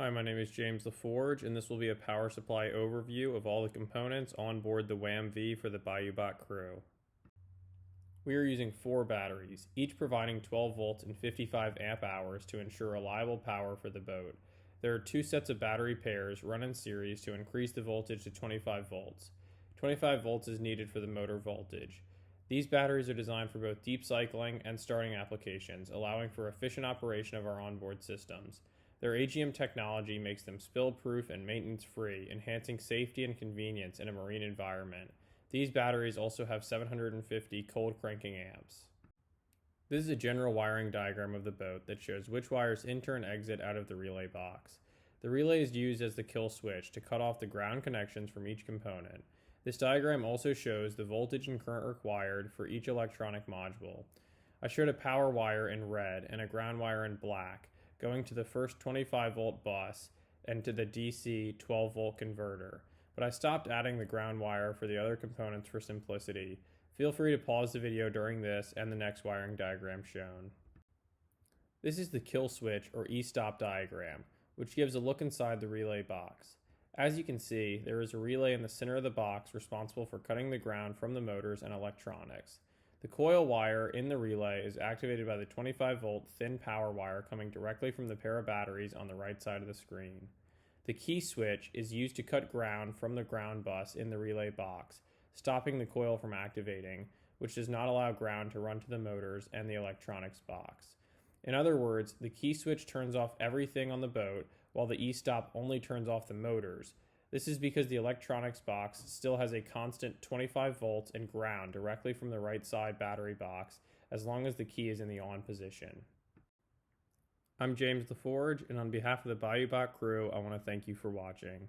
Hi, my name is James LaForge, and this will be a power supply overview of all the components on board the WAM-V for the BayouBot crew. We are using 4 batteries, each providing 12 volts and 55 amp hours to ensure reliable power for the boat. There are 2 sets of battery pairs run in series to increase the voltage to 25 volts. 25 volts is needed for the motor voltage. These batteries are designed for both deep cycling and starting applications, allowing for efficient operation of our onboard systems. Their AGM technology makes them spill-proof and maintenance-free, enhancing safety and convenience in a marine environment. These batteries also have 750 cold cranking amps. This is a general wiring diagram of the boat that shows which wires enter and exit out of the relay box. The relay is used as the kill switch to cut off the ground connections from each component. This diagram also shows the voltage and current required for each electronic module. I showed a power wire in red and a ground wire in black, going to the first 25 volt bus and to the DC 12 volt converter, but I stopped adding the ground wire for the other components for simplicity. Feel free to pause the video during this and the next wiring diagram shown. This is the kill switch or e-stop diagram, which gives a look inside the relay box. As you can see, there is a relay in the center of the box responsible for cutting the ground from the motors and electronics. The coil wire in the relay is activated by the 25 volt thin power wire coming directly from the pair of batteries on the right side of the screen. The key switch is used to cut ground from the ground bus in the relay box, stopping the coil from activating, which does not allow ground to run to the motors and the electronics box. In other words, the key switch turns off everything on the boat, while the e-stop only turns off the motors. This is because the electronics box still has a constant 25 volts and ground directly from the right side battery box as long as the key is in the on position. I'm James LaForge, and on behalf of the BayouBot crew, I want to thank you for watching.